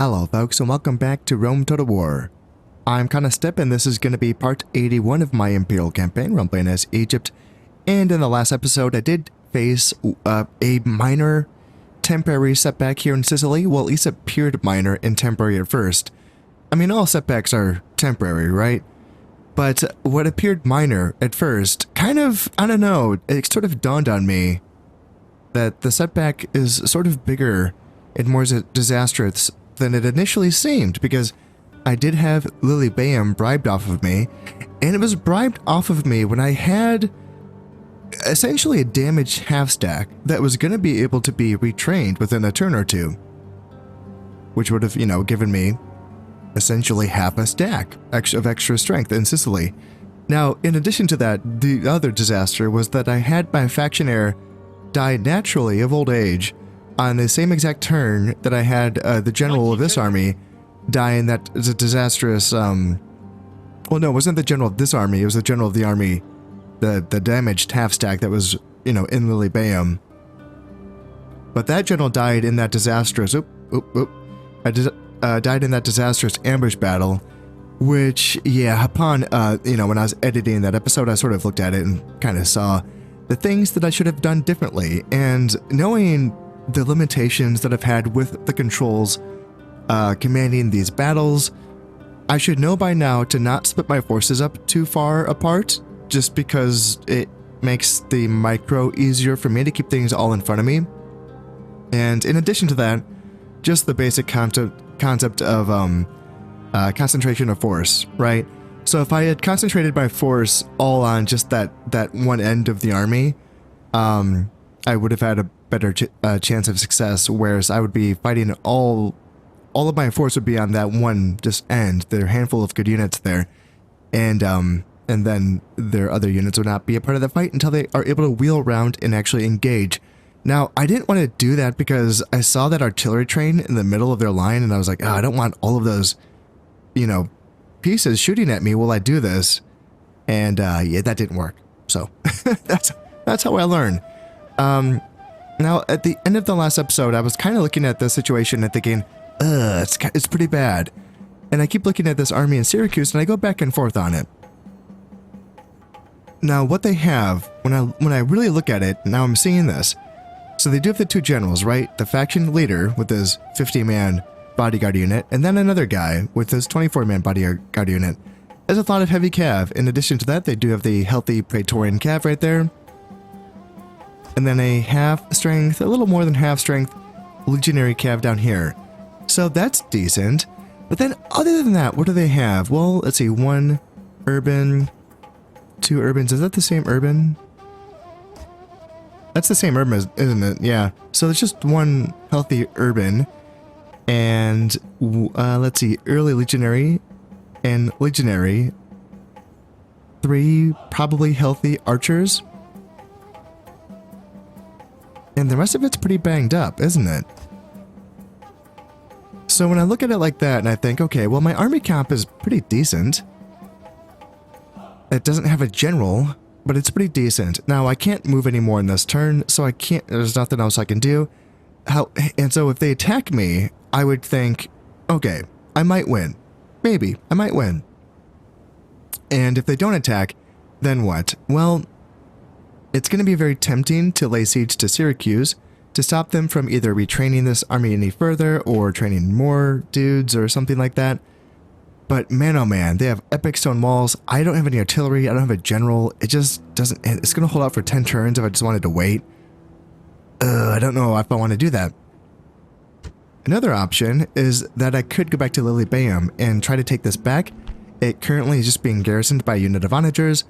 Hello folks and welcome back to Rome Total War. I'm Step and this is going to be part 81 of my Imperial campaign, role playing as Egypt. And in the last episode I did face a minor temporary setback here in Sicily. Well, at least it appeared minor and temporary at first. I mean, all setbacks are temporary, right? But what appeared minor at first, I don't know, it sort of dawned on me that the setback is sort of bigger and more disastrous than it initially seemed, because I did have Lily Bayham bribed off of me, and it was bribed off of me when I had essentially a damaged half stack that was going to be able to be retrained within a turn or two, which would have, given me essentially half a stack of extra strength in Sicily. Now, in addition to that, the other disaster was that I had my factionaire die naturally of old age on the same exact turn that I had the general of this army die in that disastrous, well, no, it wasn't the general of this army, it was the general of the army, the damaged half stack that was, in Lily Bayham. But that general died in that disastrous, died in that disastrous ambush battle, which, yeah, upon, when I was editing that episode, I sort of looked at it and kind of saw the things that I should have done differently, and knowing the limitations that I've had with the controls commanding these battles, I should know by now to not split my forces up too far apart, just because it makes the micro easier for me to keep things all in front of me. And in addition to that, just the basic concept of concentration of force, right? So if I had concentrated my force all on just that one end of the army, I would have had a better chance of success, whereas I would be fighting all of my force would be on that one just end. There are a handful of good units there, and then their other units would not be a part of the fight until they are able to wheel around and actually engage. Now, I didn't want to do that because I saw that artillery train in the middle of their line, and I was like, I don't want all of those, pieces shooting at me while I do this. And yeah, that didn't work. So that's how I learn. Now, at the end of the last episode, I was kind of looking at the situation and thinking, it's pretty bad. And I keep looking at this army in Syracuse, and I go back and forth on it. Now, what they have, when I really look at it, now I'm seeing this. So they do have the two generals, right? The faction leader with his 50-man bodyguard unit, and then another guy with his 24-man bodyguard unit. There's a lot of heavy cav. In addition to that, they do have the healthy Praetorian cav right there. And then a half-strength, a little more than half-strength legionary cav down here. So that's decent. But then other than that, what do they have? Well, let's see, one urban, two urbans. Is that the same urban? That's the same urban, isn't it? Yeah. So there's just one healthy urban. And let's see, early legionary and legionary. Three probably healthy archers. And the rest of it's pretty banged up, isn't it? So when I look at it like that and I think, okay, well, my army comp is pretty decent. It doesn't have a general, but it's pretty decent. Now, I can't move anymore in this turn, so there's nothing else I can do. And so if they attack me, I would think, okay, I might win. Maybe, I might win. And if they don't attack, then what? Well, it's going to be very tempting to lay siege to Syracuse to stop them from either retraining this army any further or training more dudes or something like that. But man, oh man, they have epic stone walls. I don't have any artillery. I don't have a general. It just doesn't, it's going to hold out for 10 turns if I just wanted to wait. I don't know if I want to do that. Another option is that I could go back to Lily Bayham and try to take this back. It currently is just being garrisoned by a unit of onagers.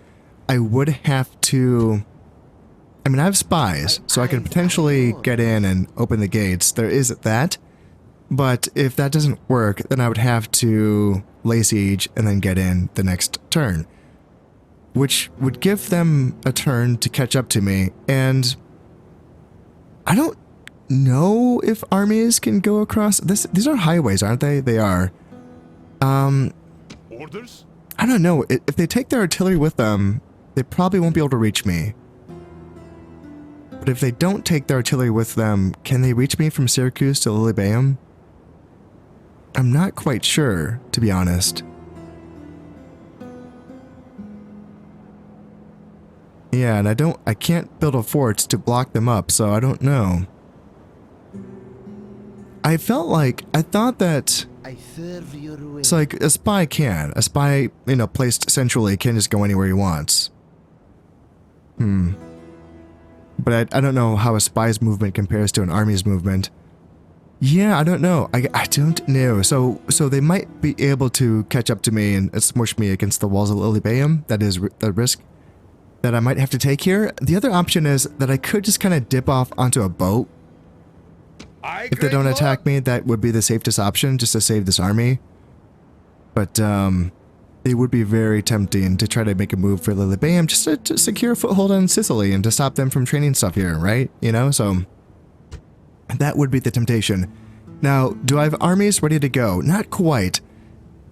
I would have to, I mean, I have spies, so I could potentially get in and open the gates. There is that. But if that doesn't work, then I would have to lay siege and then get in the next turn, which would give them a turn to catch up to me. And I don't know if armies can go across this. These are highways, aren't they? They are. Orders? I don't know. If they take their artillery with them, they probably won't be able to reach me. But if they don't take their artillery with them, can they reach me from Syracuse to Lily Bayham? I'm not quite sure, to be honest. Yeah, and I can't build a fort to block them up, so I don't know. I thought that, so like, a spy, you know, placed centrally can just go anywhere he wants. But I don't know how a spy's movement compares to an army's movement. Yeah, I don't know. I don't know. So they might be able to catch up to me and smush me against the walls of Lilybaeum. That is the risk that I might have to take here. The other option is that I could just kind of dip off onto a boat. If they don't attack me, that would be the safest option, just to save this army. But it would be very tempting to try to make a move for Lilybaeum just to secure a foothold on Sicily and to stop them from training stuff here, right? You know, so that would be the temptation. Now, do I have armies ready to go? Not quite.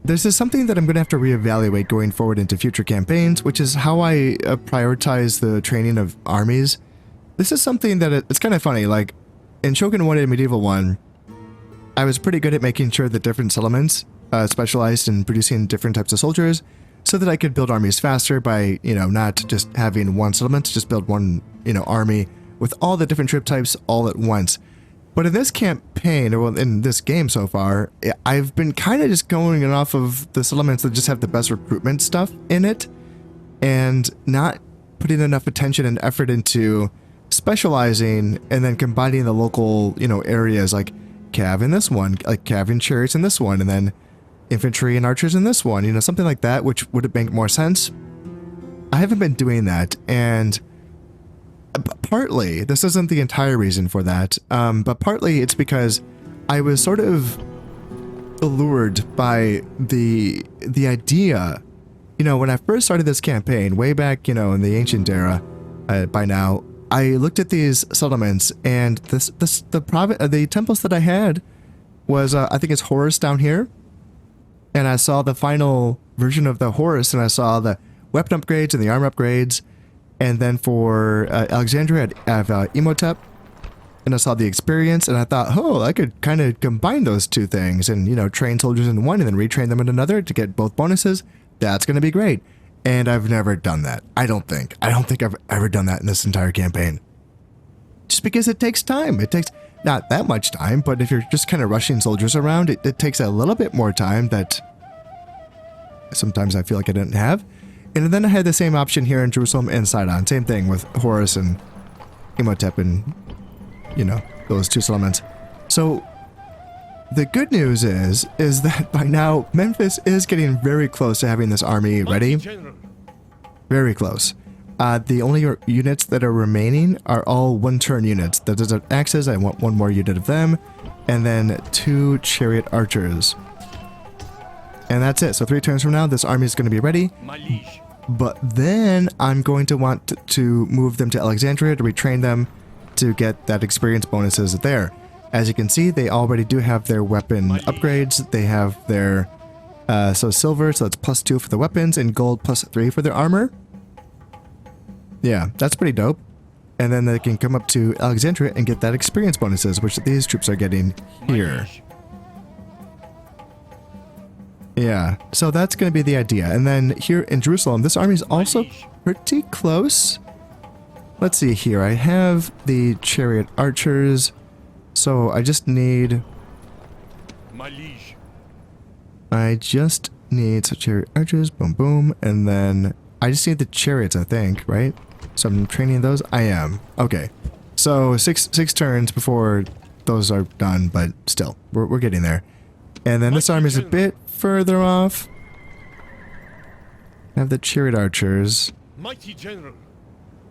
This is something that I'm going to have to reevaluate going forward into future campaigns, which is how I prioritize the training of armies. This is something that it's kind of funny, like, in Shogun 1 and Medieval 1, I was pretty good at making sure that different settlements specialized in producing different types of soldiers so that I could build armies faster by, you know, not just having one settlement, just build one, you know, army with all the different troop types all at once. But in this campaign, or in this game so far, I've been kind of just going off of the settlements that just have the best recruitment stuff in it and not putting enough attention and effort into specializing and then combining the local, you know, areas like cav in this one, like cav and chariots in this one, and then infantry and archers in this one, you know, something like that, which would make more sense. I haven't been doing that, and partly, this isn't the entire reason for that, but partly it's because I was sort of allured by the idea, you know, when I first started this campaign, way back, you know, in the ancient era, by now, I looked at these settlements, and the temples that I had was, I think it's Horus down here, and I saw the final version of the Horus, and I saw the weapon upgrades and the armor upgrades, and then for Alexandria, I have Imhotep, and I saw the experience, and I thought, oh, I could kind of combine those two things, and, you know, train soldiers in one and then retrain them in another to get both bonuses. That's going to be great. And I've never done that. I don't think I've ever done that in this entire campaign. Just because it takes time. It takes not that much time, but if you're just kind of rushing soldiers around, it takes a little bit more time that sometimes I feel like I didn't have. And then I had the same option here in Jerusalem and Sidon. Same thing with Horus and Imhotep and, you know, those two settlements. So the good news is that by now Memphis is getting very close to having this army ready. Very close. The only units that are remaining are all one-turn units. The desert axes, I want one more unit of them, and then 2 chariot archers. And that's it. So 3 turns from now, this army is going to be ready. But then I'm going to want to move them to Alexandria to retrain them to get that experience bonuses there. As you can see, they already do have their weapon upgrades. They have their, so silver, so that's +2 for the weapons, and gold +3 for their armor. Yeah, that's pretty dope. And then they can come up to Alexandria and get that experience bonuses, which these troops are getting here. Yeah, so that's going to be the idea. And then here in Jerusalem, this army is also pretty close. Let's see here. I have the chariot archers. So I just need some chariot archers, boom, boom, and then I just need the chariots, I think, right? So I'm training those. I am. Okay. So six turns before those are done, but still, we're getting there. And then this army is a bit further off. I have the chariot archers. Mighty general.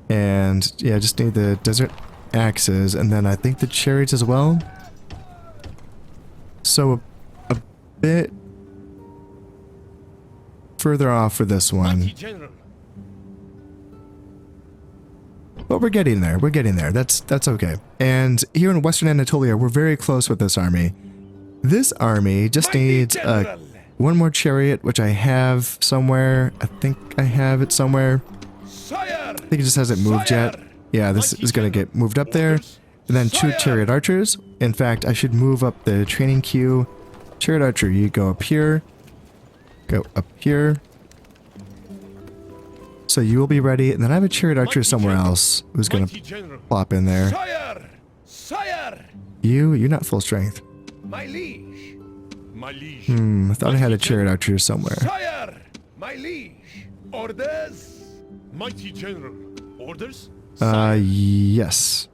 And yeah, I just need the desert axes, and then I think the chariots as well. So a bit further off for this one. But we're getting there. We're getting there. That's okay. And here in Western Anatolia, we're very close with this army. This army just needs one more chariot, which I have somewhere. I think I have it somewhere. I think it just hasn't moved yet. Yeah, this is going to get moved up there. And then 2 chariot archers. In fact, I should move up the training queue Chariot archer, you go up here. Go up here. So you will be ready, and then I have a chariot archer somewhere else who's gonna plop in there. Sire! Sire! You're not full strength. My liege! My liege! I thought I had a chariot archer somewhere. Sire! My liege! Orders? Mighty general. Orders? Yes.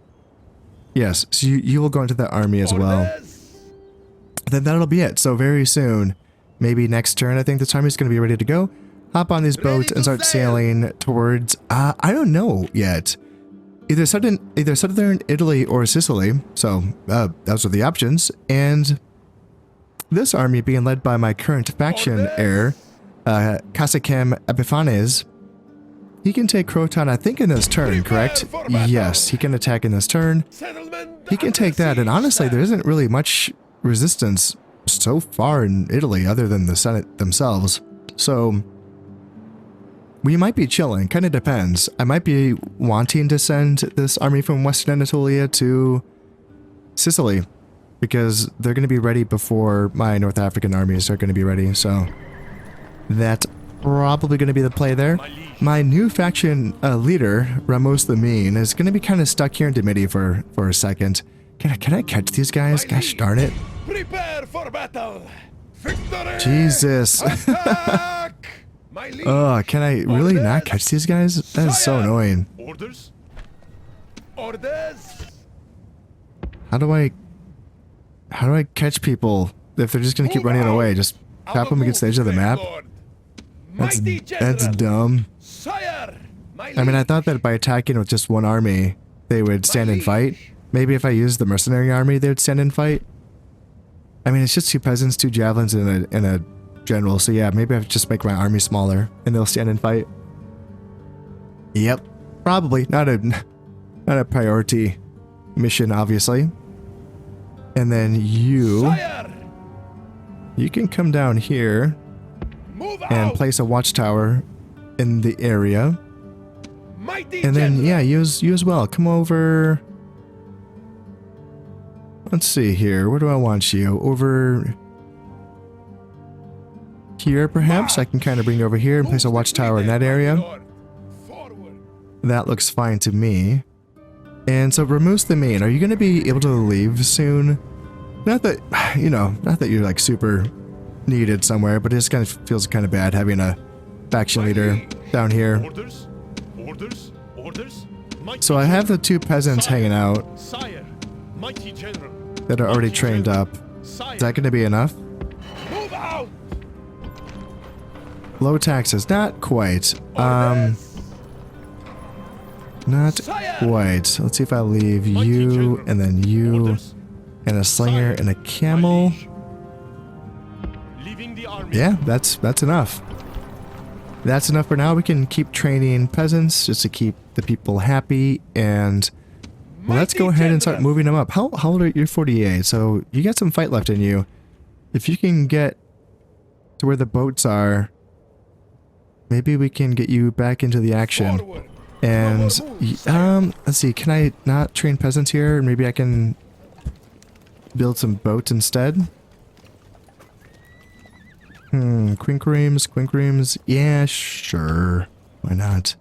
Yes, so you will go into that army as well. Then that'll be it. So very soon, maybe next turn, I think this army is going to be ready to go. Hop on these boats and start sailing towards, I don't know yet. Either southern Italy or Sicily. So those are the options. And this army being led by my current faction heir, Casakem Epiphanes. He can take Croton, I think, in this turn, correct? Yes, he can attack in this turn. He can take that, and honestly, there isn't really much resistance so far in Italy other than the Senate themselves. So we might be chilling, kind of depends. I might be wanting to send this army from Western Anatolia to Sicily because they're going to be ready before my North African armies are going to be ready, so that's probably going to be the play there. My new faction leader, Ramos the Mean, is going to be kind of stuck here in Dimity for a second. Can I catch these guys? Gosh darn it. Prepare for battle. Victory! Jesus. Oh, can I really not catch these guys? That is so annoying. Orders? Orders? How do I catch people if they're just going to keep running away? Just tap them against the edge of the map? That's dumb. I mean, I thought that by attacking with just one army, they would stand and fight. Maybe if I used the mercenary army, they would stand and fight. I mean, it's just 2 peasants, 2 javelins, and a general. So yeah, maybe I just make my army smaller, and they'll stand and fight. Yep, probably not a priority mission, obviously. And then you can come down here and place a watchtower in the area. And then, yeah, you as well. Come over. Let's see here. Where do I want you? Over here, perhaps? I can kind of bring you over here and place a watchtower in that area. That looks fine to me. And so, Ramos the Mean, are you going to be able to leave soon? Not that, not that you're like super needed somewhere, but it just kind of feels kind of bad having a faction leader down here. So I have the 2 peasants hanging out that are already trained up. Is that going to be enough? Low taxes, not quite. Not quite. Let's see if I leave you and then you and a slinger and a camel. Yeah, that's enough. That's enough for now. We can keep training peasants just to keep the people happy, and let's go ahead and start moving them up. How old are you? You're 48, so you got some fight left in you. If you can get to where the boats are, maybe we can get you back into the action. And let's see, can I not train peasants here? Maybe I can build some boats instead. Quincreams. Yeah, sure. Why not?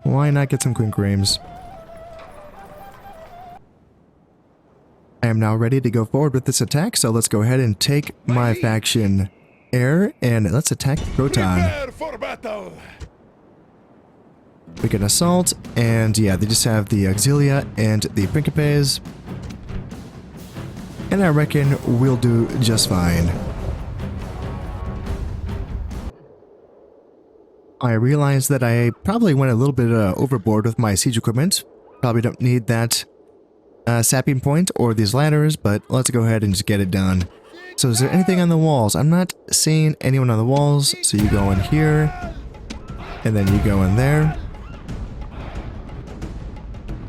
Why not get some quincreams? I am now ready to go forward with this attack, so let's go ahead and take my faction heir and let's attack Croton. We can assault, and yeah, they just have the Auxilia and the Principes. And I reckon we'll do just fine. I realized that I probably went a little bit overboard with my siege equipment. Probably don't need that sapping point or these ladders, but let's go ahead and just get it done. So is there anything on the walls? I'm not seeing anyone on the walls, so you go in here, and then you go in there.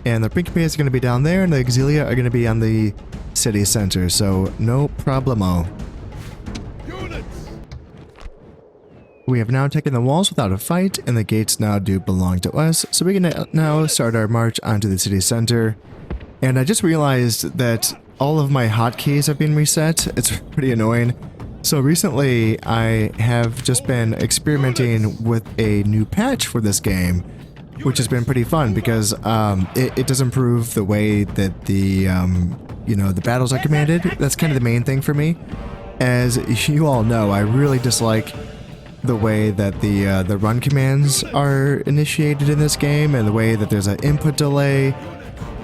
And the Principes are going to be down there, and the Auxilia are going to be on the city center, so no problemo. We have now taken the walls without a fight, and the gates now do belong to us, so we can now start our march onto the city center. And I just realized that all of my hotkeys have been reset. It's pretty annoying. So recently, I have just been experimenting with a new patch for this game, which has been pretty fun because it does improve the way that the the battles are commanded. That's kind of the main thing for me. As you all know, I really dislike the way that the run commands are initiated in this game, and the way that there's an input delay.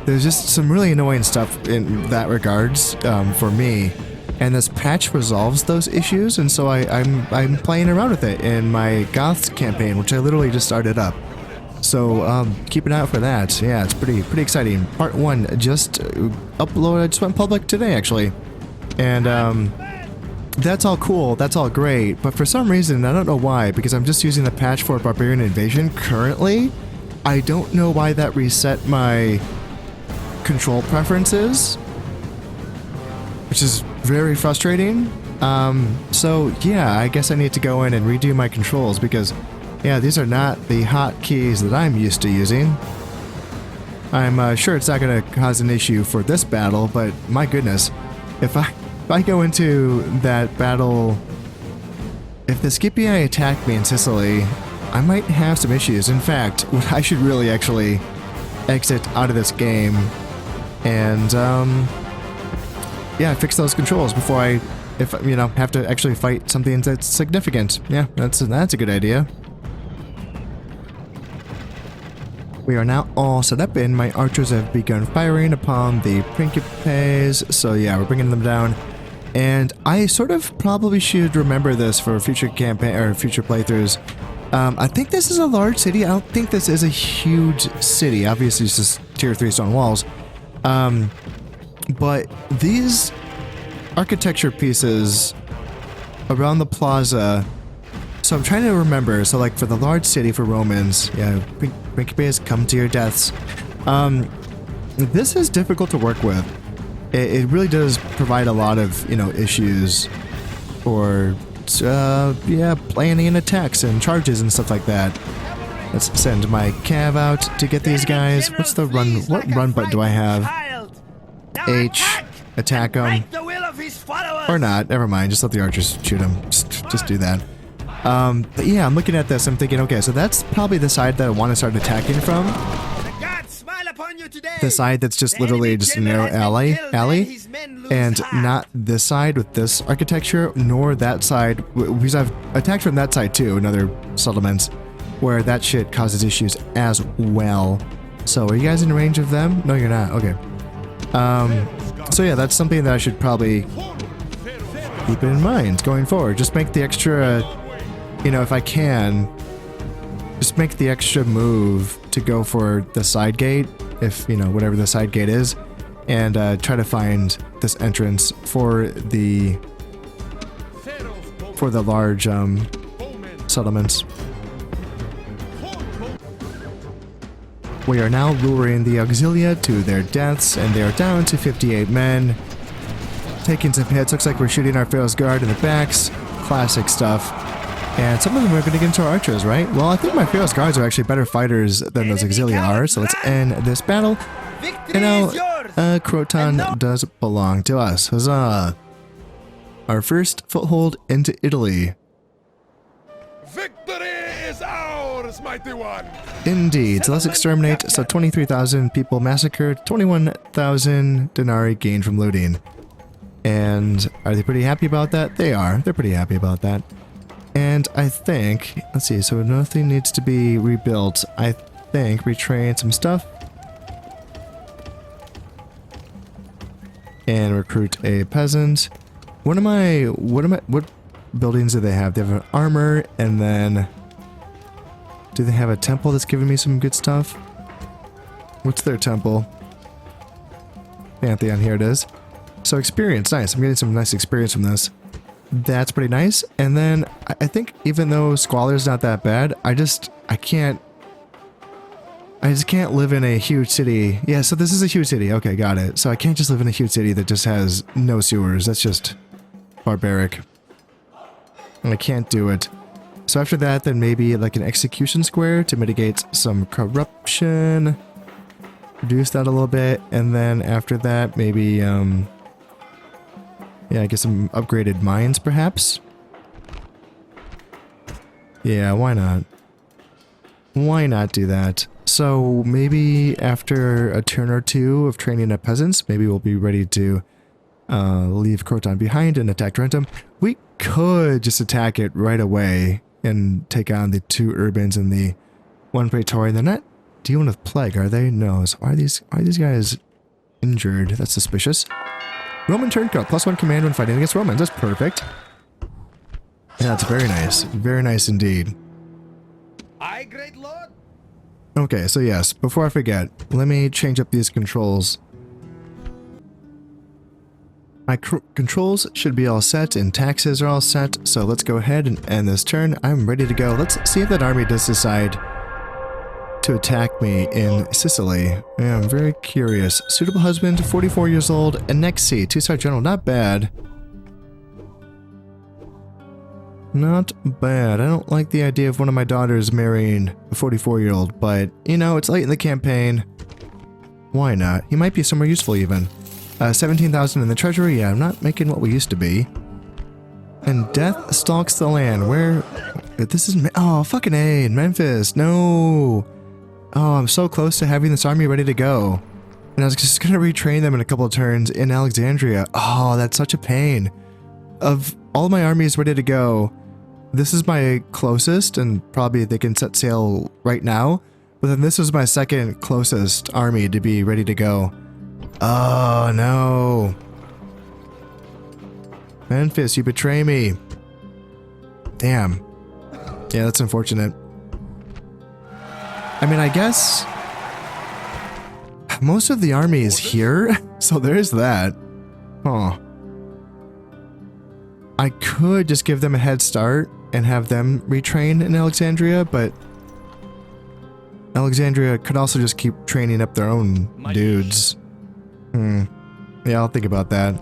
There's just some really annoying stuff in that regards for me. And this patch resolves those issues, and so I'm playing around with it in my Goths campaign, which I literally just started up. So keep an eye out for that. Yeah, it's pretty exciting. Part 1 just uploaded, just went public today actually, and that's all cool. That's all great. But for some reason, I don't know why, because I'm just using the patch for Barbarian Invasion currently. I don't know why that reset my control preferences, which is very frustrating. So yeah, I guess I need to go in and redo my controls because, yeah, these are not the hotkeys that I'm used to using. I'm sure it's not going to cause an issue for this battle, but my goodness, if I go into that battle, if the Scipii attack me in Sicily, I might have some issues. In fact, I should really actually exit out of this game and yeah, fix those controls before I, have to actually fight something that's significant. Yeah, that's a good idea. We are now all set up, and my archers have begun firing upon the Principes. So yeah, we're bringing them down. And I sort of probably should remember this for future campaign or future playthroughs. I think this is a large city. I don't think this is a huge city. Obviously, it's just tier 3 stone walls. But these architecture pieces around the plaza, so I'm trying to remember, so like for the large city for Romans, yeah, Principes, come to your deaths. This is difficult to work with. It really does provide a lot of, issues for, planning attacks and charges and stuff like that. Let's send my cav out to get these guys. What's the run? What run button do I have? H. Attack them. Or not. Never mind. Just let the archers shoot them. Just do that. But yeah, I'm looking at this. I'm thinking, okay, so that's probably the side that I want to start attacking from. The side that's just literally just a narrow alley. And not this side with this architecture, nor that side. Because I've attacked from that side too, in other settlements, where that shit causes issues as well. So are you guys in range of them? No, you're not. Okay. So yeah, that's something that I should probably keep in mind going forward. Just make the extra, if I can, just make the extra move to go for the side gate, if, whatever the side gate is, and try to find this entrance for the large settlements. We are now luring the Auxilia to their deaths, and they are down to 58 men. Taking some hits. Looks like we're shooting our Pharaoh's Guard in the backs. Classic stuff. And some of them are going to get into our archers, right? Well, I think my Pharaoh's Guards are actually better fighters than those Auxilia are, so let's end this battle. And now, Croton does belong to us. Huzzah! Our first foothold into Italy. Victory is ours, mighty one. Indeed. So let's exterminate. So 23,000 people massacred, 21,000 denarii gained from looting. And are they pretty happy about that? They are. They're pretty happy about that. And I think, let's see, so nothing needs to be rebuilt. I think retrain some stuff. And recruit a peasant. What buildings do they have? They have an armor, and then do they have a temple that's giving me some good stuff? What's their temple? Pantheon, here it is. So experience, nice. I'm getting some nice experience from this. That's pretty nice. And then I think even though Squalor's not that bad, I just can't live in a huge city. Yeah, so this is a huge city. Okay, got it. So I can't just live in a huge city that just has no sewers. That's just barbaric. And I can't do it. So after that, then maybe like an execution square to mitigate some corruption. Reduce that a little bit. And then after that, maybe Yeah, get some upgraded mines, perhaps? Yeah, why not? Why not do that? So maybe after a turn or two of training up peasants, maybe we'll be ready to leave Croton behind and attack Tarentum. We could just attack it right away and take on the 2 urbans and the 1 praetorian. They're not dealing with plague, are they? No. So why are these guys injured? That's suspicious. Roman turncoat, +1 command when fighting against Romans. That's perfect. Yeah, that's very nice. Very nice indeed. Aye, great lord. Okay, so yes, before I forget, let me change up these controls. My controls should be all set and taxes are all set, so let's go ahead and end this turn. I'm ready to go. Let's see if that army does decide to attack me in Sicily. Yeah, I'm very curious. Suitable husband, 44 years old, and next seat, 2-star general, not bad. Not bad. I don't like the idea of one of my daughters marrying a 44-year-old, but, you know, it's late in the campaign. Why not? He might be somewhere useful even. 17,000 in the treasury. Yeah, I'm not making what we used to be. And death stalks the land. Where? This is... Oh, fucking A, in Memphis. No. Oh, I'm so close to having this army ready to go. And I was just going to retrain them in a couple of turns in Alexandria. Oh, that's such a pain. Of all my armies ready to go, this is my closest, and probably they can set sail right now. But then this is my second closest army to be ready to go. Oh, no. Memphis, you betray me. Damn. Yeah, that's unfortunate. I mean, I guess most of the army is here, so there's that. Oh. I could just give them a head start and have them retrain in Alexandria, but Alexandria could also just keep training up their own dudes. Yeah, I'll think about that.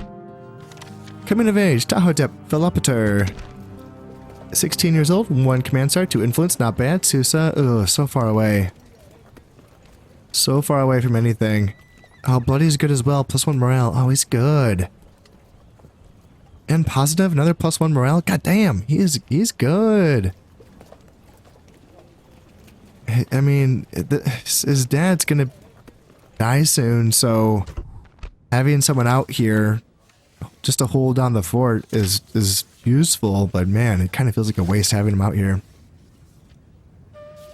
Coming of age, Tahotep Philopater. 16 years old, 1 command star, 2 influence, not bad. Susa, ugh, so far away. So far away from anything. Oh, Bloody's good as well, +1 morale. Oh, he's good. And positive, another +1 morale. God damn, he's good. I mean, his dad's gonna die soon, so having someone out here just to hold down the fort is useful, but man, it kind of feels like a waste having him out here.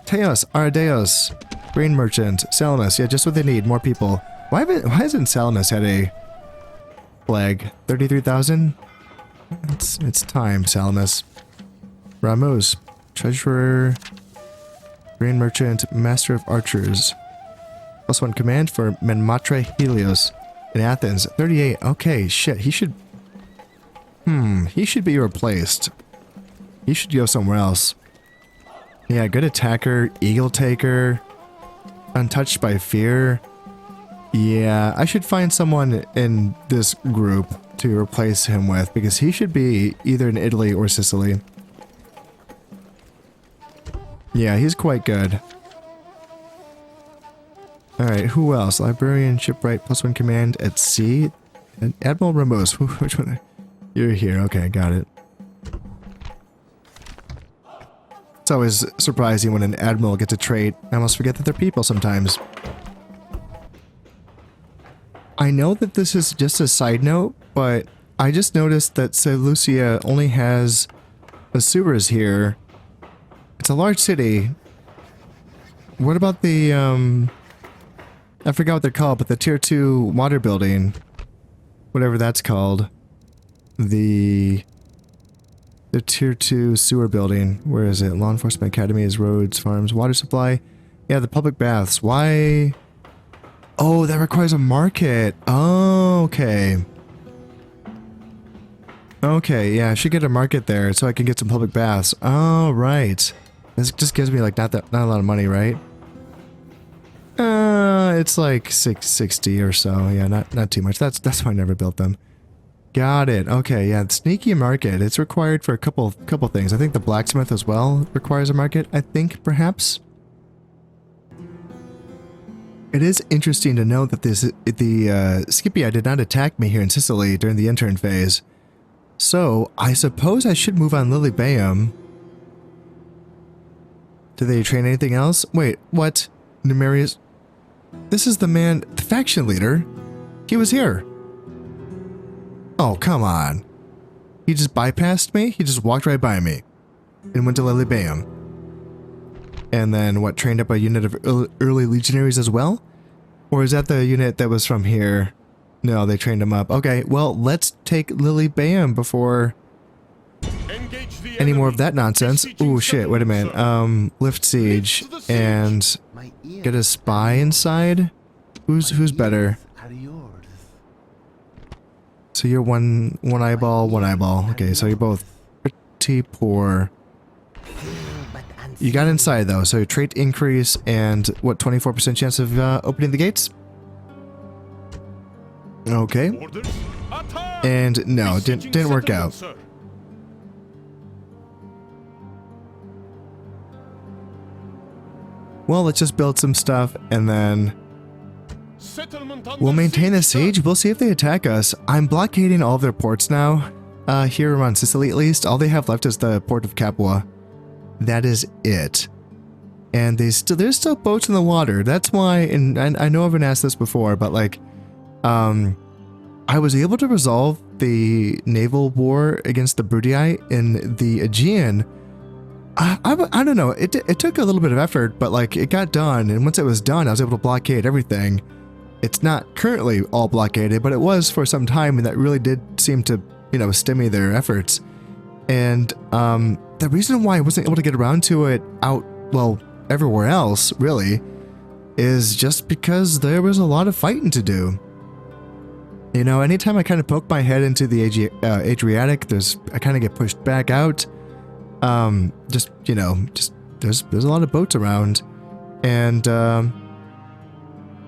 Teos, Aradeos, Grain Merchant, Salamis. Yeah, just what they need, more people. Why hasn't Salamis had a flag? 33,000? It's time, Salamis. Ramos, Treasurer, Grain Merchant, Master of Archers. +1 command for Menmatre Helios in Athens. 38. Okay, shit. He should be replaced. He should go somewhere else. Yeah, good attacker, eagle taker, untouched by fear. Yeah, I should find someone in this group to replace him with, because he should be either in Italy or Sicily. Yeah, he's quite good. Alright, who else? Librarian, shipwright, +1 command at sea. And Admiral Ramos. Which one? You're here. Okay, got it. It's always surprising when an admiral gets a trait. I almost forget that they're people sometimes. I know that this is just a side note, but I just noticed that Seleucia only has the sewers here. It's a large city. What about the, I forgot what they're called, but the tier 2 water building. Whatever that's called. The tier 2 sewer building. Where is it? Law enforcement academies, roads, farms, water supply. Yeah, the public baths. Why? Oh, that requires a market. Oh, okay. Okay, yeah, I should get a market there so I can get some public baths. Oh, right. This just gives me like not a lot of money, right? It's like 660 or so. Yeah, not too much. That's why I never built them. Got it. Okay, yeah, sneaky market. It's required for a couple things. I think the blacksmith as well requires a market. I think perhaps. It is interesting to note that the Scipii did not attack me here in Sicily during the intern phase. So, I suppose I should move on Lilybæum. Do they train anything else? Wait, what? Numerius? This is the man, the faction leader. He was here. Oh, come on. He just bypassed me? He just walked right by me and went to Lilybæum. And then, what, trained up a unit of early legionaries as well? Or is that the unit that was from here? No, they trained him up. Okay, well, let's take Lilybæum before any more of that nonsense. Ooh, shit, wait a minute. Lift siege and get a spy inside? Who's better? So you're one eyeball. Okay, so you're both pretty poor. You got inside though, so your trait increase and what, 24% chance of opening the gates? Okay. And no, didn't work out. Well, let's just build some stuff and then we'll maintain the siege. We'll see if they attack us. I'm blockading all of their ports now. Here around Sicily at least. All they have left is the port of Capua. That is it. And there's still boats in the water. That's why, and I know I've been asked this before, but like, I was able to resolve the naval war against the Brudii in the Aegean. I don't know, it took a little bit of effort, but like it got done, and once it was done, I was able to blockade everything. It's not currently all blockaded, but it was for some time, and that really did seem to, you know, stymie their efforts. And the reason why I wasn't able to get around to it everywhere else, really, is just because there was a lot of fighting to do. You know, anytime I kind of poke my head into the Adriatic, I kind of get pushed back out. There's a lot of boats around, and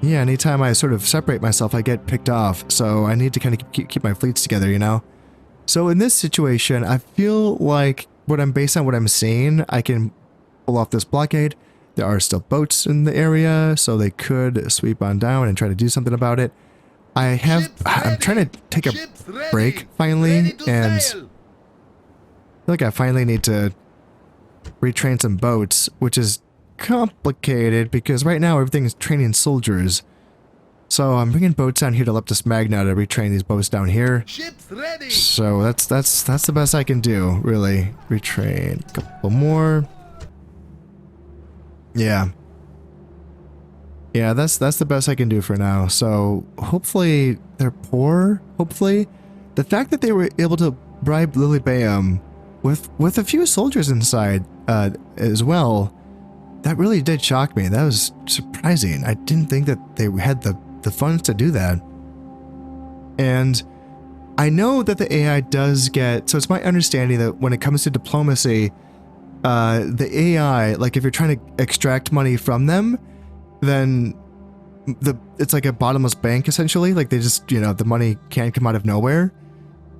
yeah, anytime I sort of separate myself, I get picked off. So I need to kind of keep my fleets together, you know. So in this situation, I feel like based on what I'm seeing, I can pull off this blockade. There are still boats in the area, so they could sweep on down and try to do something about it. I'm trying to take a break finally, and I feel like I finally need to retrain some boats, which is complicated because right now everything's training soldiers. So I'm bringing boats down here to Leptis Magna to retrain these boats down here. So that's the best I can do, really. Retrain a couple more. Yeah. Yeah, that's the best I can do for now. So hopefully they're poor. Hopefully, the fact that they were able to bribe Lilybæum with a few soldiers inside as well, that really did shock me. That was surprising. I didn't think that they had the funds to do that. And I know that the AI does get, so it's my understanding that when it comes to diplomacy, the AI, like if you're trying to extract money from them, then it's like a bottomless bank essentially. Like they just, you know, the money can't come out of nowhere.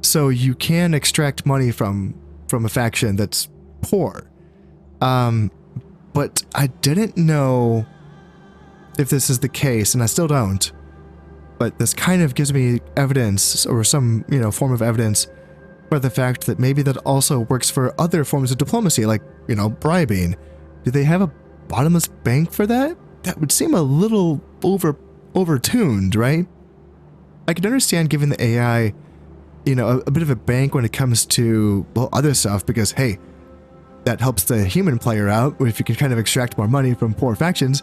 So you can extract money from a faction that's poor. But I didn't know if this is the case, and I still don't. But this kind of gives me evidence, or some, you know, form of evidence for the fact that maybe that also works for other forms of diplomacy, like, you know, bribing. Do they have a bottomless bank for that? That would seem a little overtuned, right? I can understand giving the AI, you know, a bit of a bank when it comes to, well, other stuff, because, hey, that helps the human player out. If you can kind of extract more money from poor factions,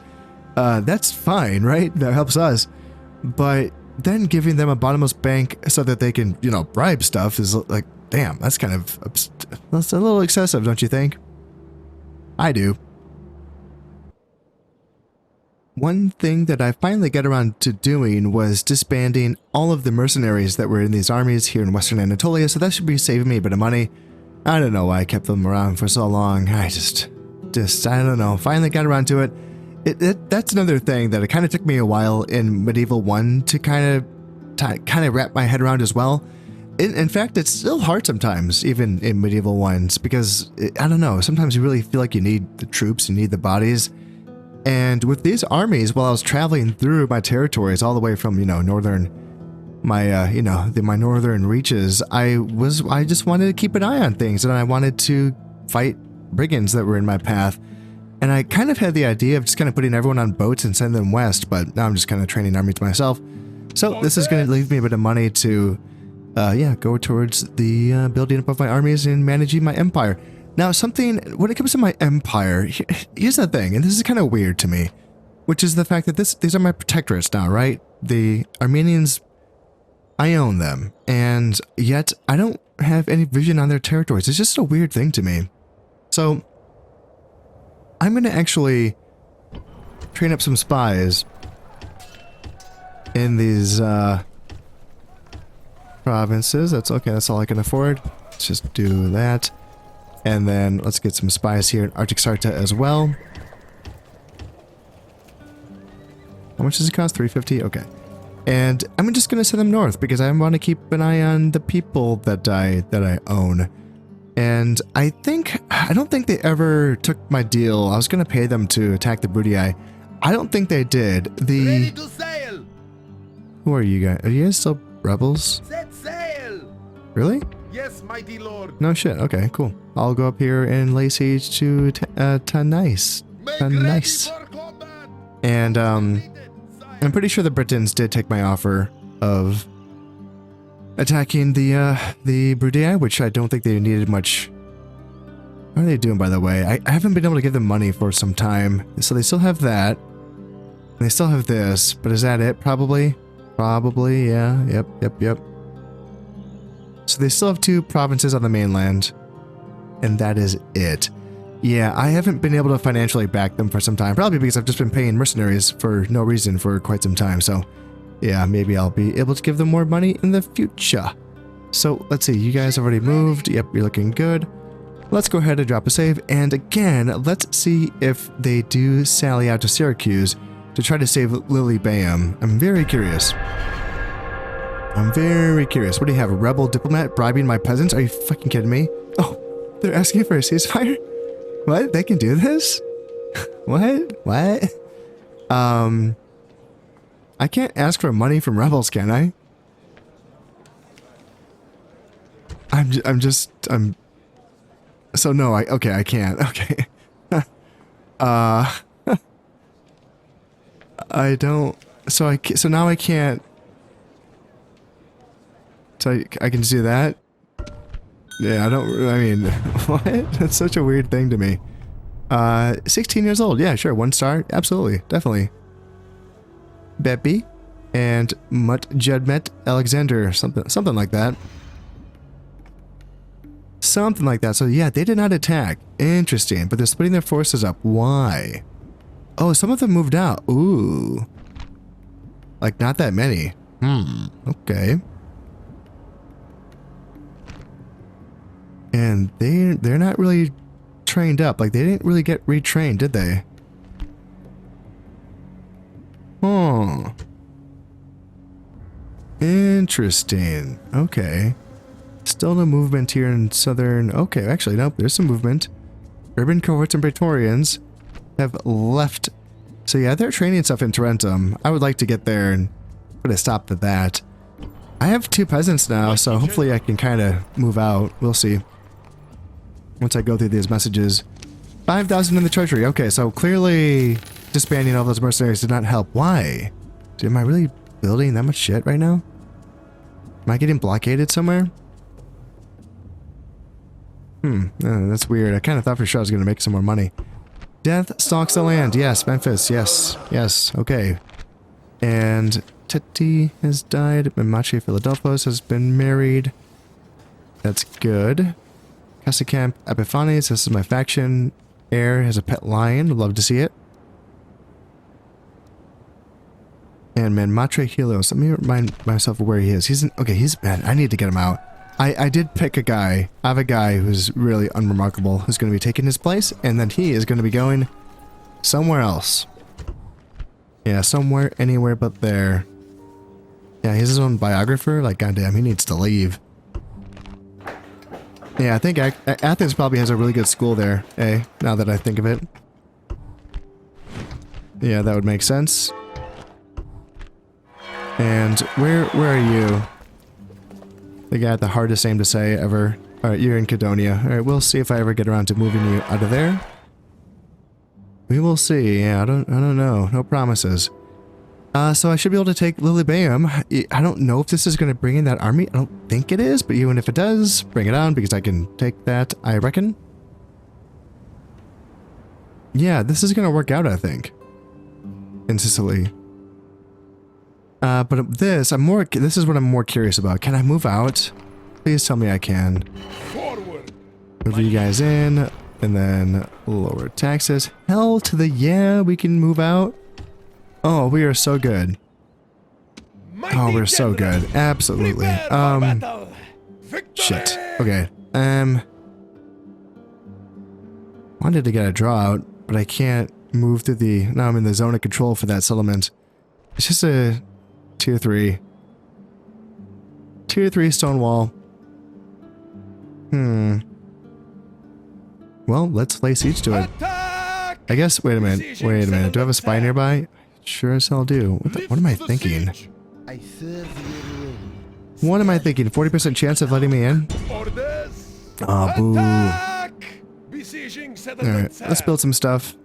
that's fine, right? That helps us. But then giving them a bottomless bank so that they can, you know, bribe stuff is like, damn, that's kind of, that's a little excessive, don't you think? I do. One thing that I finally got around to doing was disbanding all of the mercenaries that were in these armies here in Western Anatolia, so that should be saving me a bit of money. I don't know why I kept them around for so long. I just I don't know. Finally got around to it. That's another thing that it kind of took me a while in Medieval 1 to kind of wrap my head around as well. In fact, it's still hard sometimes, even in Medieval 1s, because, I don't know, sometimes you really feel like you need the troops, you need the bodies. And with these armies, while I was traveling through my territories all the way from, you know, northern my northern reaches, I just wanted to keep an eye on things, and I wanted to fight brigands that were in my path. And I kind of had the idea of just kind of putting everyone on boats and sending them west, but now I'm just kind of training armies myself. So this is going to leave me a bit of money to, go towards the building up of my armies and managing my empire. Now, when it comes to my empire, here's the thing, and this is kind of weird to me, which is the fact that these are my protectorates now, right? The Armenians, I own them, and yet I don't have any vision on their territories. It's just a weird thing to me. So I'm going to actually train up some spies in these provinces. That's okay. That's all I can afford. Let's just do that. And then let's get some spies here in Arctic Sarta as well. How much does it cost? 350? Okay. And I'm just going to send them north because I want to keep an eye on the people that I own. And I don't think they ever took my deal. I was going to pay them to attack the Brudii. I don't think they did. Ready to sail. Who are you guys? Are you guys still rebels? Set sail. Really? Yes, mighty lord. No shit. Okay, cool. I'll go up here and lay siege to Tanais. Make ready for combat. And I'm pretty sure the Britons did take my offer of attacking the Brudii, which I don't think they needed much. What are they doing, by the way? I haven't been able to give them money for some time. So they still have that. And they still have this. But is that it? Probably. Probably, yeah. Yep. So they still have 2 provinces on the mainland. And that is it. Yeah, I haven't been able to financially back them for some time. Probably because I've just been paying mercenaries for no reason for quite some time. So, yeah, maybe I'll be able to give them more money in the future. So, let's see. You guys already moved. Yep, you're looking good. Let's go ahead and drop a save. And again, let's see if they do sally out to Syracuse to try to save Lilybaeum. I'm very curious. What do you have? A rebel diplomat bribing my peasants? Are you fucking kidding me? Oh, they're asking for a ceasefire? What? They can do this? What? I can't ask for money from rebels, can I? So no, I can't. Okay. I don't, so now I can't, so I can just do that? Yeah, I mean, what? That's such a weird thing to me. 16 years old. Yeah, sure. 1 star. Absolutely. Definitely. Beppy and Judmet Alexander. Something like that. Something like that. So yeah, they did not attack. Interesting. But they're splitting their forces up. Why? Oh, some of them moved out. Ooh. Like, not that many. Okay. And they're not really trained up. Like, they didn't really get retrained, did they? Oh. Interesting. Okay. Still no movement here in southern... Okay, actually, nope. There's some movement. Urban cohorts and Praetorians have left. So yeah, they're training stuff in Tarentum. I would like to get there and put a stop to that. I have 2 peasants now, so hopefully I can kind of move out. We'll see. Once I go through these messages. 5,000 in the treasury. Okay, so clearly disbanding all those mercenaries did not help. Why? Am I really building that much shit right now? Am I getting blockaded somewhere? That's weird. I kind of thought for sure I was going to make some more money. Death stalks the land. Yes, Memphis. Yes. Okay. And Teti has died. Machi Philadelphos has been married. That's good. Cassicamp Epiphanes. This is my faction. Heir has a pet lion. Would love to see it. And Manmatre Helios. Let me remind myself of where he is. Okay, man, I need to get him out. I did pick a guy. I have a guy who's really unremarkable who's going to be taking his place, and then he is going to be going somewhere else. Yeah, somewhere, anywhere but there. Yeah, he's his own biographer. Like, goddamn, he needs to leave. Yeah, I think Athens probably has a really good school there, now that I think of it. Yeah, that would make sense. And where are you? The guy with the hardest name to say ever. Alright, you're in Cadonia. Alright, we'll see if I ever get around to moving you out of there. We will see. Yeah, I don't know. No promises. So I should be able to take Lilybaeum. I don't know if this is going to bring in that army. I don't think it is, but even if it does, bring it on because I can take that, I reckon. Yeah, this is going to work out, I think. In Sicily. But this is what I'm more curious about. Can I move out? Please tell me I can. Forward. Move you guys in, and then lower taxes. Hell to the yeah, we can move out. Oh, we are so good. Oh, we're so good. Absolutely. Shit. Okay. Wanted to get a draw out, but I can't move through the... Now I'm in the zone of control for that settlement. It's just a tier 3. Tier 3 stone wall. Well, let's lay siege to it. I guess, wait a minute. Do I have a spy nearby? Sure as hell do. What am I thinking? What am I thinking? 40% chance of letting me in? Oh, boo. Alright, let's build some stuff.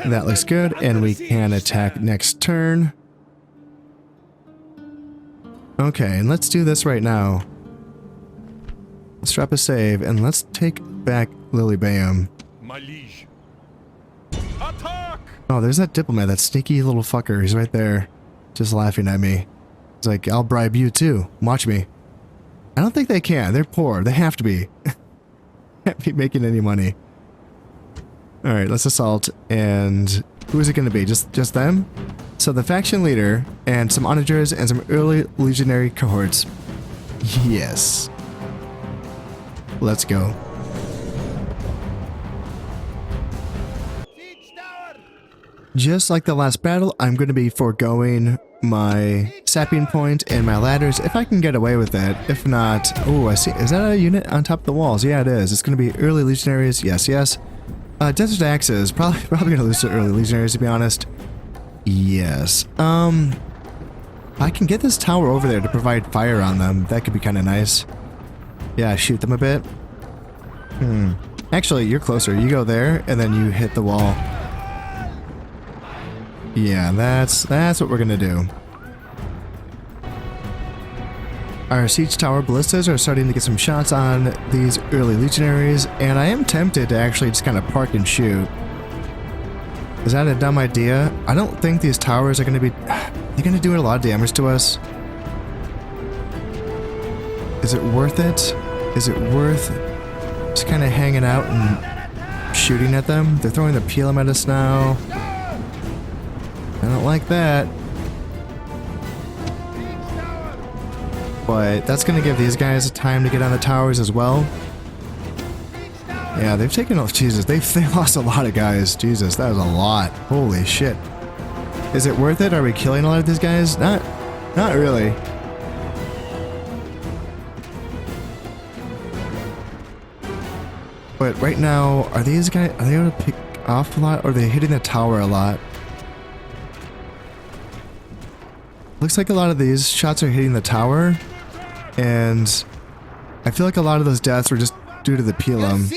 That looks good, and we can attack next turn. Okay, and let's do this right now. Let's drop a save, and let's take back Lilybaeum. My liege. Attack! Oh, there's that diplomat, that sneaky little fucker. He's right there, just laughing at me. He's like, I'll bribe you too. Watch me. I don't think they can. They're poor. They have to be. Can't be making any money. Alright, let's assault. And who is it going to be? Just them? So the faction leader, and some onagers, and some early legionary cohorts. Yes. Let's go. Just like the last battle, I'm going to be foregoing my sapping point and my ladders if I can get away with it. If not, oh, I see. Is that a unit on top of the walls? Yeah, it is. It's going to be early legionaries. Yes, yes. Desert Axes. Probably going to lose to early legionaries, to be honest. Yes. I can get this tower over there to provide fire on them. That could be kind of nice. Yeah, shoot them a bit. Actually, you're closer. You go there, and then you hit the wall. Yeah, that's what we're gonna do. Our siege tower ballistas are starting to get some shots on these early legionaries, and I am tempted to actually just kind of park and shoot. Is that a dumb idea? I don't think these towers are gonna be... They're gonna do a lot of damage to us. Is it worth it? Is it worth just kind of hanging out and shooting at them? They're throwing the PLM at us now. I don't like that. But that's going to give these guys time to get on the towers as well. Yeah, they've taken off. Jesus, they lost a lot of guys. Jesus, that was a lot. Holy shit. Is it worth it? Are we killing a lot of these guys? Not really. But right now, are these guys, are they able to pick off a lot, or are they hitting the tower a lot? Looks like a lot of these shots are hitting the tower, and I feel like a lot of those deaths were just due to the PLM,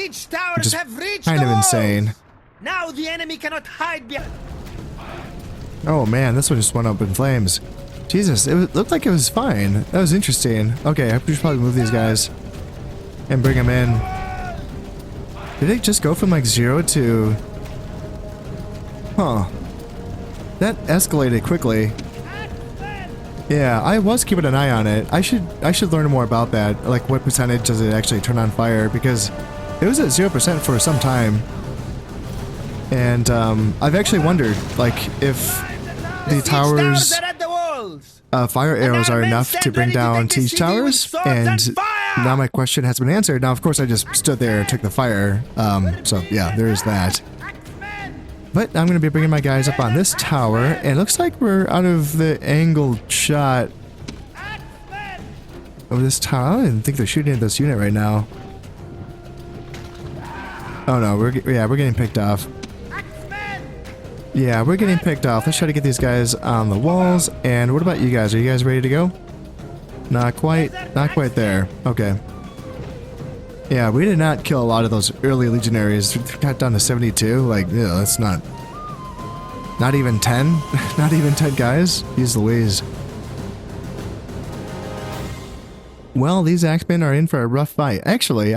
which is kind of insane. Now the enemy cannot hide behind. Oh man, this one just went up in flames. Jesus, looked like it was fine. That was interesting. Okay, I should probably move these guys and bring them in. Did it just go from like 0 to... Huh. That escalated quickly. Yeah, I was keeping an eye on it. I should learn more about that. Like, what percentage does it actually turn on fire? Because it was at 0% for some time. And I've actually wondered, like, if the towers' fire arrows are enough to bring down siege towers. And now my question has been answered. Now, of course, I just stood there and took the fire. So yeah, there's that. But I'm going to be bringing my guys up on this tower, and it looks like we're out of the angled shot of this tower. I don't even think they're shooting at this unit right now. Oh no, we're getting picked off. Yeah, we're getting picked off. Let's try to get these guys on the walls. And what about you guys? Are you guys ready to go? Not quite. Not quite there. Okay. Yeah, we did not kill a lot of those early legionaries. We got down to 72. Like, yeah, that's not... Not even 10? Not even 10 guys? Use Louise. Well, these axemen are in for a rough fight. Actually,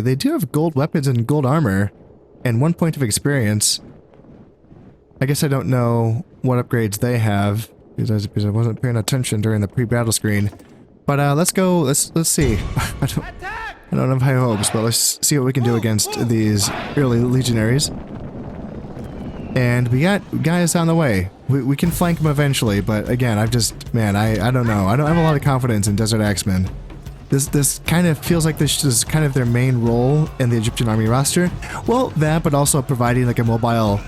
they do have gold weapons and gold armor. And 1 point of experience. I guess I don't know what upgrades they have. Because I wasn't paying attention during the pre-battle screen. But let's go, let's see. I don't have high hopes, but let's see what we can do against these early legionaries. And we got guys on the way. We can flank them eventually, but again, I don't know. I don't have a lot of confidence in Desert Axemen. This kind of feels like this is kind of their main role in the Egyptian army roster. Well, that, but also providing like a mobile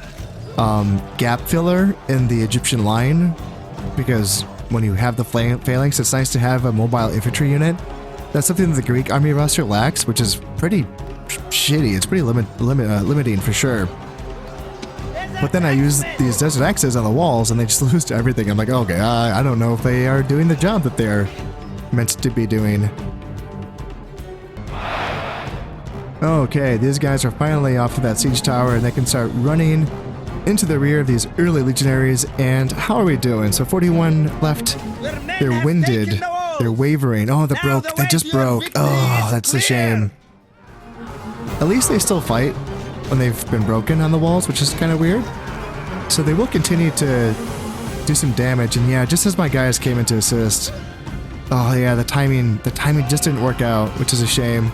gap filler in the Egyptian line. Because when you have the phalanx, it's nice to have a mobile infantry unit. That's something that the Greek army roster lacks, which is pretty shitty. It's pretty limiting for sure. But then I use these desert axes on the walls and they just lose to everything. I'm like, okay, I don't know if they are doing the job that they're meant to be doing. Okay, these guys are finally off to that siege tower and they can start running into the rear of these early legionaries. And how are we doing? So 41 left. They're winded. They're wavering. Oh, they broke. They just broke. Oh, that's a shame. At least they still fight when they've been broken on the walls, which is kind of weird. So they will continue to do some damage. And yeah, just as my guys came in to assist. Oh yeah, the timing just didn't work out, which is a shame.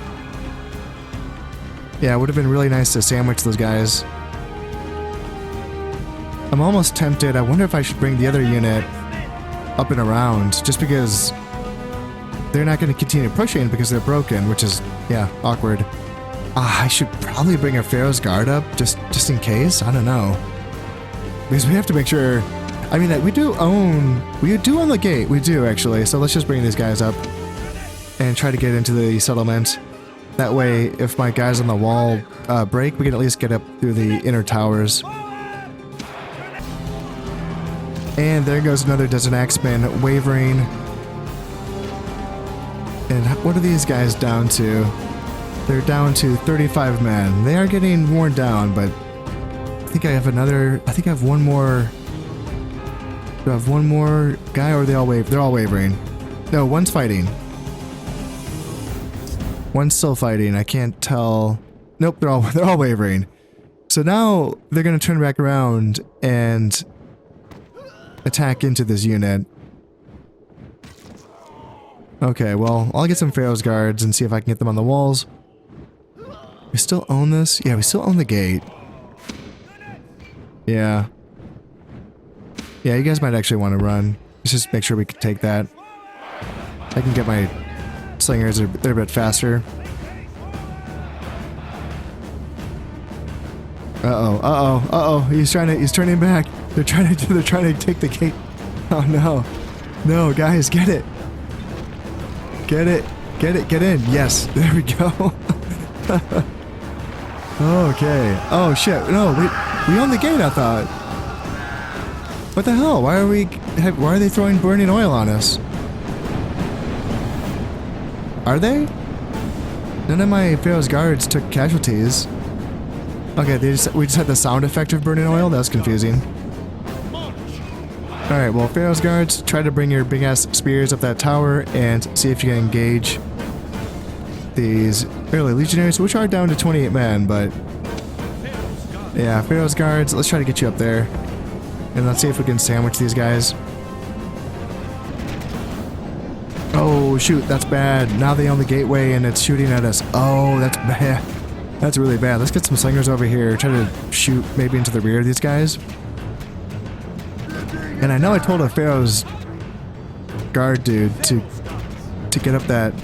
Yeah, it would have been really nice to sandwich those guys. I'm almost tempted. I wonder if I should bring the other unit up and around, just because they're not going to continue pushing because they're broken, which is, yeah, awkward. I should probably bring a Pharaoh's Guard up, just in case. I don't know. Because we have to make sure... I mean, we do own the gate. We do, actually. So let's just bring these guys up and try to get into the settlement. That way, if my guys on the wall break, we can at least get up through the inner towers. And there goes another Desert Axeman wavering. And what are these guys down to? They're down to 35 men. They are getting worn down, but I think I have one more. Do I have one more guy, or are they all they're all wavering? No, one's fighting. One's still fighting. I can't tell. Nope, they're all wavering. So now they're gonna turn back around and attack into this unit. Okay, well, I'll get some Pharaoh's Guards and see if I can get them on the walls. We still own this? Yeah, we still own the gate. Yeah. Yeah, you guys might actually want to run. Let's just make sure we can take that. I can get my slingers, they're a bit faster. Uh-oh, he's turning back. They're trying to take the gate. Oh no. No, guys, get it. Get in. Yes, there we go. Okay. Oh shit. No, we own the gate, I thought. What the hell? Why are they throwing burning oil on us? Are they? None of my Pharaoh's Guards took casualties. Okay, we just had the sound effect of burning oil? That was confusing. Alright, well, Pharaoh's Guards, try to bring your big-ass spears up that tower and see if you can engage these early legionaries, which are down to 28 men, but... yeah, Pharaoh's Guards, let's try to get you up there. And let's see if we can sandwich these guys. Oh, shoot, that's bad. Now they own the gateway and it's shooting at us. Oh, that's bad. That's really bad. Let's get some slingers over here. Try to shoot maybe into the rear of these guys. And I know I told a Pharaoh's Guard dude to get up that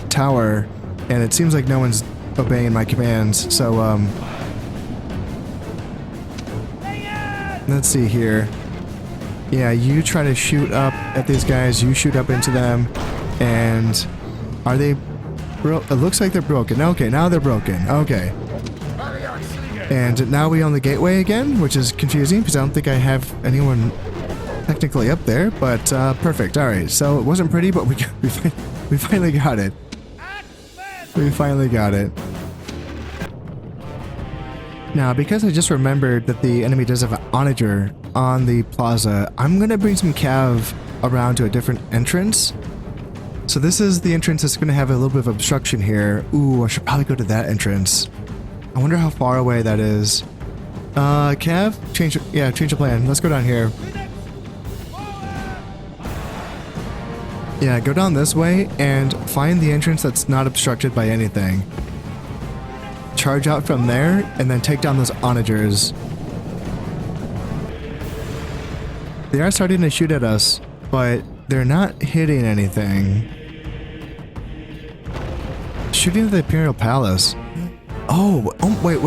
tower, and it seems like no one's obeying my commands, so, let's see here. Yeah, you try to shoot up at these guys, you shoot up into them, and are they it looks like they're broken. Okay, now they're broken. Okay. And now we own the gateway again, which is confusing because I don't think I have anyone technically up there, but perfect. All right, so it wasn't pretty, but we finally got it. We finally got it. Now, because I just remembered that the enemy does have an onager on the plaza, I'm going to bring some cav around to a different entrance. So this is the entrance that's going to have a little bit of obstruction here. Ooh, I should probably go to that entrance. I wonder how far away that is. Cav? Change the plan. Let's go down here. Yeah, go down this way and find the entrance that's not obstructed by anything. Charge out from there, and then take down those onagers. They are starting to shoot at us, but they're not hitting anything. Shooting at the Imperial Palace. Oh, wait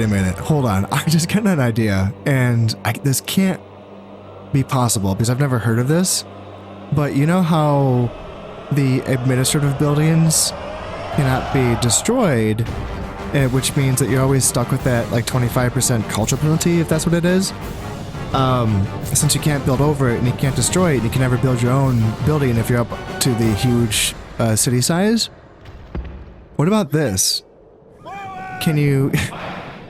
a minute. Hold on. I just got an idea, and this can't be possible because I've never heard of this. But you know how the administrative buildings cannot be destroyed, which means that you're always stuck with that like 25% culture penalty, if that's what it is. Since you can't build over it and you can't destroy it, you can never build your own building if you're up to the huge city size. What about this? Can you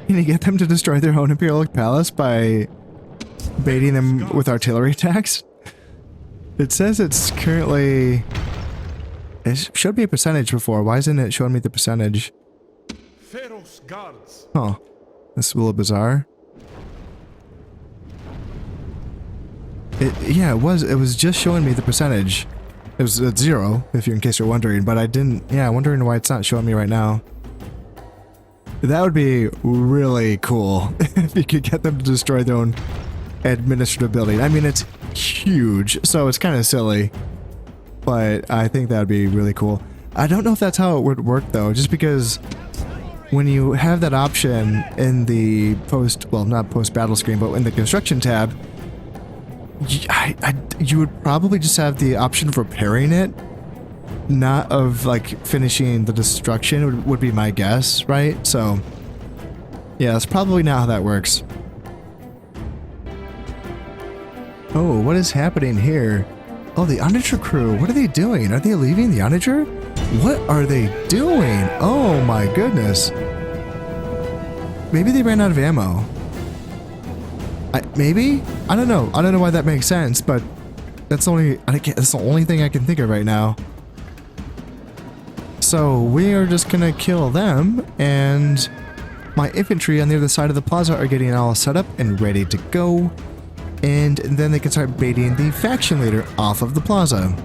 get them to destroy their own Imperial Palace by baiting them with artillery attacks? It says it's currently... It showed me a percentage before. Why isn't it showing me the percentage? Pharaoh's guards. Huh. That's a little bizarre. Yeah, it was just showing me the percentage. It was at 0, in case you're wondering, but I didn't... Yeah, I'm wondering why it's not showing me right now. That would be really cool if you could get them to destroy their own administrative building. I mean, it's huge, so it's kind of silly, but I think that would be really cool. I don't know if that's how it would work, though, just because when you have that option in the not post-battle screen, but in the construction tab, you would probably just have the option of repairing it, not of like finishing the destruction would be my guess, right? So yeah, that's probably not how that works. Oh, what is happening here? Oh, the Onager crew, what are they doing? Are they leaving the Onager? What are they doing? Oh my goodness. Maybe they ran out of ammo. Maybe? I don't know. I don't know why that makes sense, but that's the only thing I can think of right now. So we are just gonna kill them, and my infantry on the other side of the plaza are getting all set up and ready to go. And then they can start baiting the faction leader off of the plaza.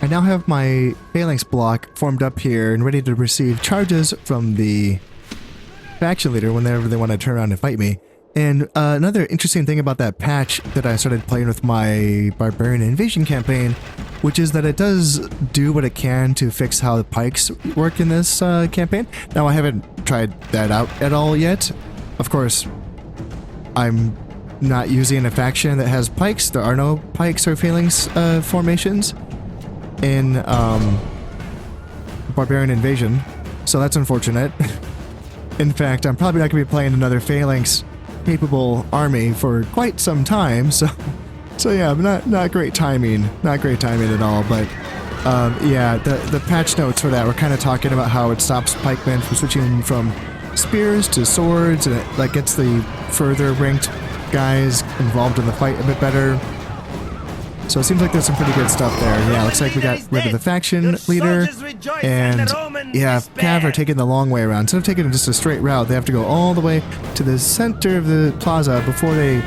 I now have my phalanx block formed up here and ready to receive charges from the faction leader whenever they want to turn around and fight me. And another interesting thing about that patch that I started playing with my Barbarian Invasion campaign, which is that it does do what it can to fix how the pikes work in this campaign. Now, I haven't tried that out at all yet. Of course, I'm not using a faction that has pikes. There are no pikes or phalanx formations in Barbarian Invasion, so that's unfortunate. In fact, I'm probably not going to be playing another phalanx capable army for quite some time, so yeah, not great timing, at all. But yeah, the patch notes for that were kind of talking about how it stops pikemen from switching from spears to swords, and it like gets the further ranked guys involved in the fight a bit better. So it seems like there's some pretty good stuff there. Yeah, looks like we got rid of the faction leader, and yeah, Cav are taking the long way around. Instead of taking just a straight route, they have to go all the way to the center of the plaza before they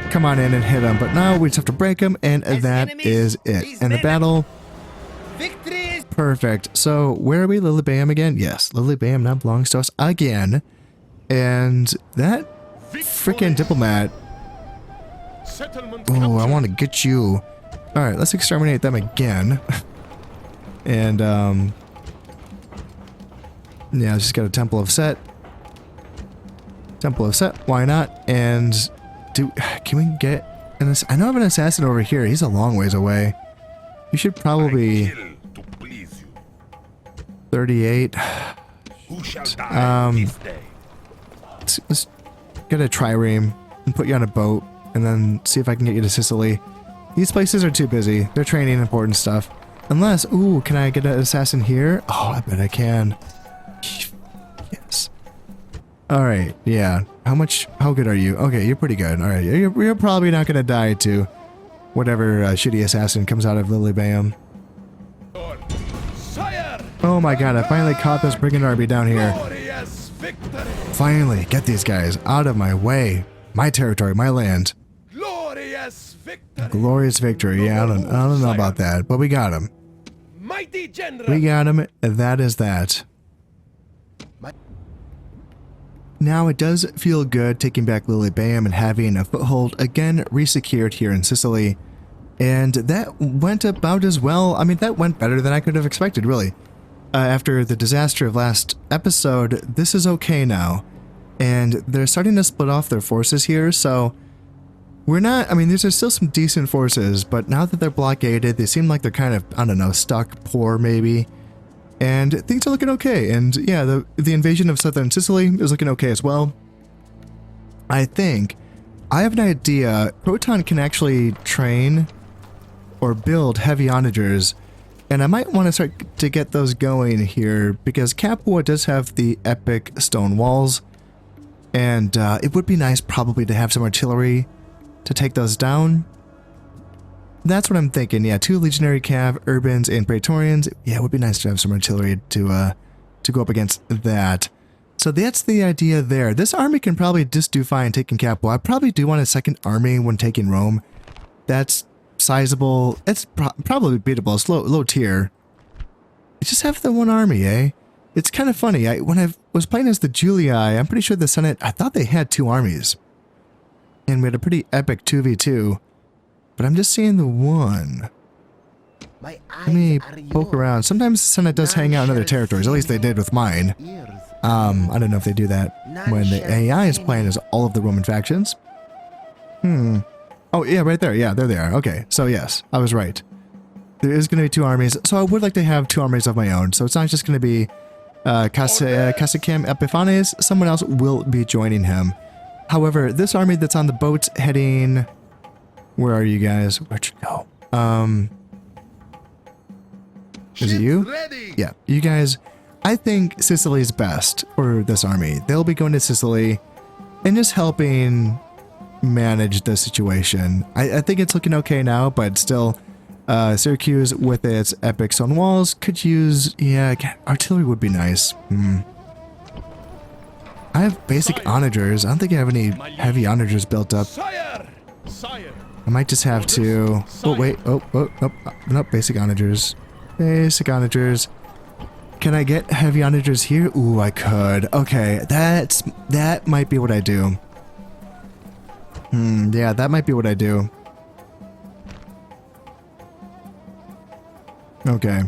come on in and hit them. But now we just have to break them, and that is it. And the battle, perfect. So where are we? Lilybam again? Yes, Lilybam now belongs to us again. And that freaking diplomat. Oh, I want to get you. All right, let's exterminate them again. And yeah, just got a Temple of Set. Temple of Set, why not? And can we get an I know I have an assassin over here. He's a long ways away. You should probably 38. Who shall die this day? Let's get a trireme and put you on a boat and then see if I can get you to Sicily. These places are too busy. They're training important stuff. Unless, ooh, can I get an assassin here? Oh, I bet I can. Yes. Alright, yeah. How good are you? Okay, you're pretty good. Alright, you're probably not gonna die to whatever shitty assassin comes out of Lilybam. Oh my god, I finally caught this brigand army down here. Finally, get these guys out of my way. My territory, my land. Glorious victory. Yeah, I don't know about that, but we got him. We got him, and that is that. Now it does feel good taking back Lilybam and having a foothold again resecured here in Sicily. And that went about as well. I mean, that went better than I could have expected, really. After the disaster of last episode, this is okay now. And they're starting to split off their forces here, so we're not, I mean, there's still some decent forces, but now that they're blockaded, they seem like they're kind of, I don't know, stuck, poor maybe. And things are looking okay. And yeah, the invasion of southern Sicily is looking okay as well. I think, I have an idea, Proton can actually train or build heavy onagers, and I might want to start to get those going here because Capua does have the epic stone walls, and it would be nice probably to have some artillery to take those down. That's what I'm thinking. Yeah, 2 legionary cav, urbans, and praetorians. Yeah, it would be nice to have some artillery to go up against that. So that's the idea there. This army can probably just do fine taking Capua. I probably do want a second army when taking Rome. That's sizable. It's probably beatable. It's low tier. You just have the one army, eh? It's kind of funny. When I was playing as the Julii, I'm pretty sure the Senate, I thought they had 2 armies. And we had a pretty epic 2v2. But I'm just seeing the one. Let me poke around. Sometimes the Senate does hang out in other territories. At least they did with mine. I don't know if they do that when the AI is playing as all of the Roman factions. Oh, yeah, right there. Yeah, there they are. Okay, so yes, I was right. There is going to be 2 armies. So I would like to have 2 armies of my own. So it's not just going to be Cassicam Epiphanes. Someone else will be joining him. However, this army that's on the boat heading... Where are you guys? Where'd you go? Is it you? Yeah, you guys... I think Sicily's best for this army. They'll be going to Sicily and just helping manage the situation. I think it's looking okay now, but still, Syracuse with its epic stone walls could use... Yeah, artillery would be nice. I have basic onagers. I don't think I have any heavy onagers built up. I might just have to... Oh, wait. Oh, nope. Basic onagers. Basic onagers. Can I get heavy onagers here? Ooh, I could. Okay, that might be what I do. Yeah, that might be what I do. Okay.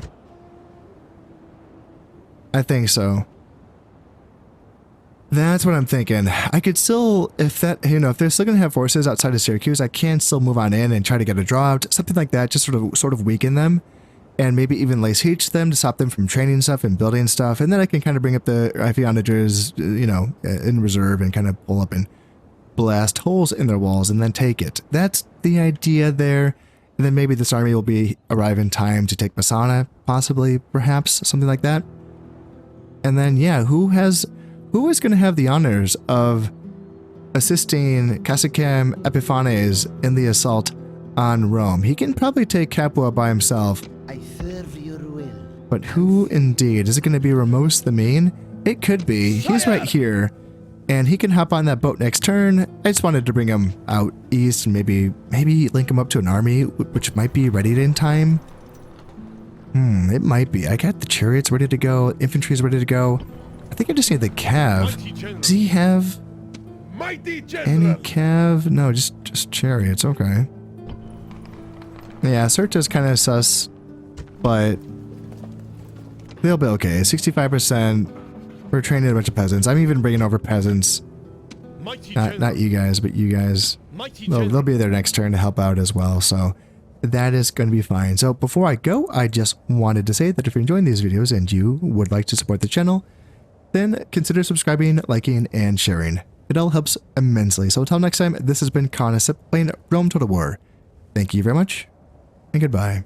I think so. That's what I'm thinking. I could still, if that, you know, if they're still going to have forces outside of Syracuse, I can still move on in and try to get a draw out, something like that, just sort of weaken them, and maybe even lay siege to them to stop them from training stuff and building stuff, and then I can kind of bring up the heavy onagers, you know, in reserve and kind of pull up and blast holes in their walls and then take it. That's the idea there. And then maybe this army will arrive in time to take Messana, possibly, perhaps, something like that. And then, yeah, who is going to have the honors of assisting Cassicam Epiphanes in the assault on Rome? He can probably take Capua by himself. I serve your will. But who indeed? Is it going to be Ramos the Main? It could be. He's right here. And he can hop on that boat next turn. I just wanted to bring him out east and maybe link him up to an army, which might be ready in time. It might be. I got the chariots ready to go. Infantry's ready to go. I think I just need the cav. Does he have any cav? No, just chariots. Okay. Yeah, Serta's kind of sus, but they'll be okay. 65%. We're training a bunch of peasants. I'm even bringing over peasants. Not you guys, but you guys. They'll be there next turn to help out as well, so that is going to be fine. So before I go, I just wanted to say that if you're enjoying these videos and you would like to support the channel, then consider subscribing, liking, and sharing. It all helps immensely. So until next time, this has been Conasip playing Rome Total War. Thank you very much, and goodbye.